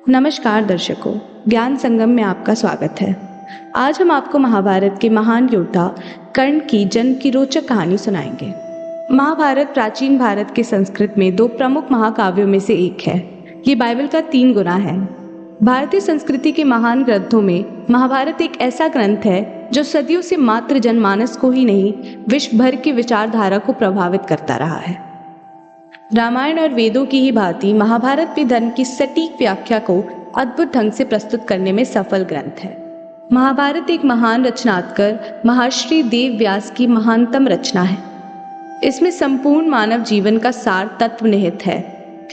नमस्कार दर्शकों, ज्ञान संगम में आपका स्वागत है। आज हम आपको महाभारत के महान योद्धा कर्ण की जन्म की रोचक कहानी सुनाएंगे। महाभारत प्राचीन भारत के संस्कृत में दो प्रमुख महाकाव्यों में से एक है। ये बाइबल का 3 गुना है। भारतीय संस्कृति के महान ग्रंथों में महाभारत एक ऐसा ग्रंथ है जो सदियों से मात्र जनमानस को ही नहीं, विश्व भर की विचारधारा को प्रभावित करता रहा है। रामायण और वेदों की ही भांति महाभारत भी धर्म की सटीक व्याख्या को अद्भुत ढंग से प्रस्तुत करने में सफल ग्रंथ है। महाभारत एक महान रचनाकार महर्षि देव व्यास की महानतम रचना है। इसमें संपूर्ण मानव जीवन का सार तत्व निहित है।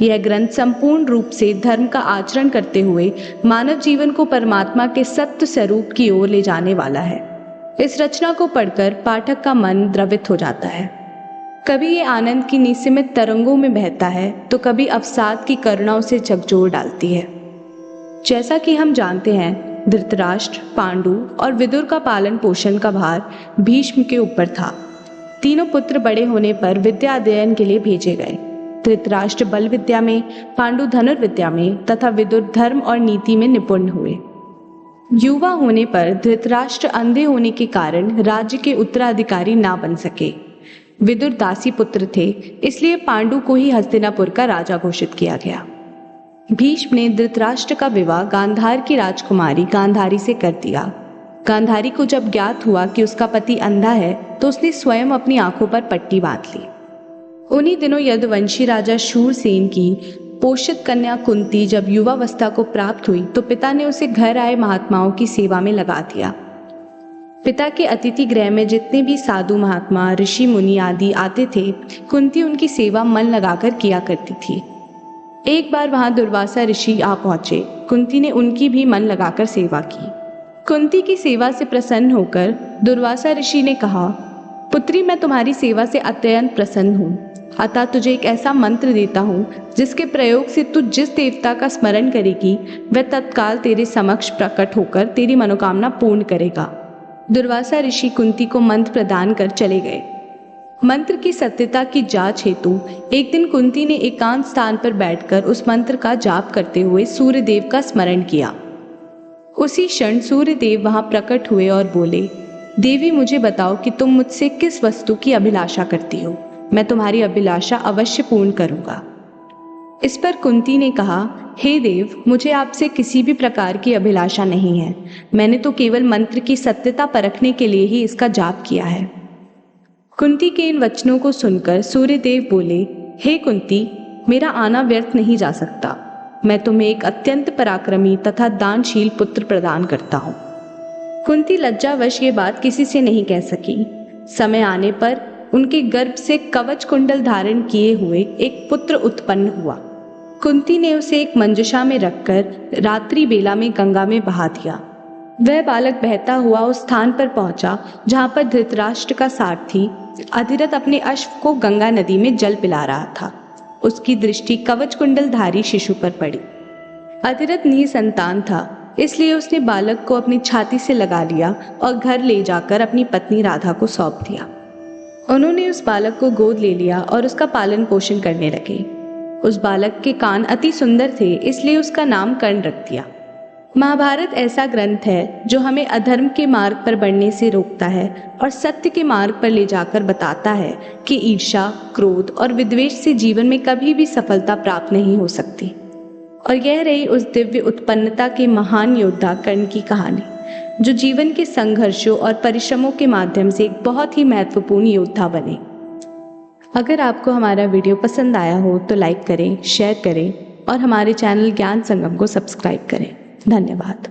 यह ग्रंथ संपूर्ण रूप से धर्म का आचरण करते हुए मानव जीवन को परमात्मा के सत्य स्वरूप की ओर ले जाने वाला है। इस रचना को पढ़कर पाठक का मन द्रवित हो जाता है। कभी ये आनंद की निसीमित तरंगों में बहता है तो कभी अवसाद की करुणाओं से झकझोर डालती है। जैसा कि हम जानते हैं, धृतराष्ट्र, पांडु और विदुर का पालन पोषण का भार भीष्म के ऊपर था। तीनों पुत्र बड़े होने पर विद्या अध्ययन के लिए भेजे गए। धृतराष्ट्र बल विद्या में, पांडु धनुर्विद्या में तथा विदुर धर्म और नीति में निपुण हुए। युवा होने पर धृतराष्ट्र अंधे होने के कारण राज्य के उत्तराधिकारी ना बन सके। विदुर दासी पुत्र थे, इसलिए पांडु को ही हस्तिनापुर का राजा घोषित किया गया। भीष्म ने धृतराष्ट्र का विवाह गांधार की राजकुमारी गांधारी से कर दिया। गांधारी को जब ज्ञात हुआ कि उसका पति अंधा है तो उसने स्वयं अपनी आंखों पर पट्टी बांध ली। उन्हीं दिनों यदुवंशी राजा शूरसेन की पोषित कन्या कुंती जब युवावस्था को प्राप्त हुई तो पिता ने उसे घर आए महात्माओं की सेवा में लगा दिया। पिता के अतिथि गृह में जितने भी साधु महात्मा, ऋषि मुनि आदि आते थे, कुंती उनकी सेवा मन लगाकर किया करती थी। एक बार वहां दुर्वासा ऋषि आ पहुंचे। कुंती ने उनकी भी मन लगाकर सेवा की। कुंती की सेवा से प्रसन्न होकर दुर्वासा ऋषि ने कहा, पुत्री, मैं तुम्हारी सेवा से अत्यंत प्रसन्न हूँ। अतः तुझे एक ऐसा मंत्र देता हूँ जिसके प्रयोग से तू जिस देवता का स्मरण करेगी वह तत्काल तेरे समक्ष प्रकट होकर तेरी मनोकामना पूर्ण करेगा। दुर्वासा ऋषि कुंती को मंत्र प्रदान कर चले गए। मंत्र की सत्यता की जांच हेतु एक दिन कुंती ने एकांत स्थान पर बैठकर उस मंत्र का जाप करते हुए सूर्यदेव का स्मरण किया। उसी क्षण सूर्यदेव वहां प्रकट हुए और बोले, देवी, मुझे बताओ कि तुम मुझसे किस वस्तु की अभिलाषा करती हो। मैं तुम्हारी अभिलाषा अवश्य पूर्ण करूंगा। इस पर कुंती ने कहा, हे देव, मुझे आपसे किसी भी प्रकार की अभिलाषा नहीं है। मैंने तो केवल मंत्र की सत्यता परखने के लिए ही इसका जाप किया है। कुंती के इन वचनों को सुनकर सूर्यदेव बोले, हे कुंती, मेरा आना व्यर्थ नहीं जा सकता। मैं तुम्हें एक अत्यंत पराक्रमी तथा दानशील पुत्र प्रदान करता हूँ। कुंती लज्जावश ये बात किसी से नहीं कह सकी। समय आने पर उनके गर्भ से कवच कुंडल धारण किए हुए एक पुत्र उत्पन्न हुआ। कुंती ने उसे एक मंजुषा में रखकर रात्रि बेला में गंगा में बहा दिया। वह बालक बहता हुआ उस स्थान पर पहुंचा जहां पर धृतराष्ट्र का सारथी अधिरथ अपने अश्व को गंगा नदी में जल पिला रहा था। उसकी दृष्टि कवच कुंडलधारी शिशु पर पड़ी। अधिरथ निसंतान था, इसलिए उसने बालक को अपनी छाती से लगा लिया और घर ले जाकर अपनी पत्नी राधा को सौंप दिया। उन्होंने उस बालक को गोद ले लिया और उसका पालन पोषण करने लगे। उस बालक के कान अति सुंदर थे, इसलिए उसका नाम कर्ण रख दिया। महाभारत ऐसा ग्रंथ है जो हमें अधर्म के मार्ग पर बढ़ने से रोकता है और सत्य के मार्ग पर ले जाकर बताता है कि ईर्ष्या, क्रोध और विद्वेष से जीवन में कभी भी सफलता प्राप्त नहीं हो सकती। और यह रही उस दिव्य उत्पन्नता के महान योद्धा कर्ण की कहानी, जो जीवन के संघर्षों और परिश्रमों के माध्यम से एक बहुत ही महत्वपूर्ण योद्धा बने। अगर आपको हमारा वीडियो पसंद आया हो तो लाइक करें, शेयर करें और हमारे चैनल ज्ञान संगम को सब्सक्राइब करें। धन्यवाद।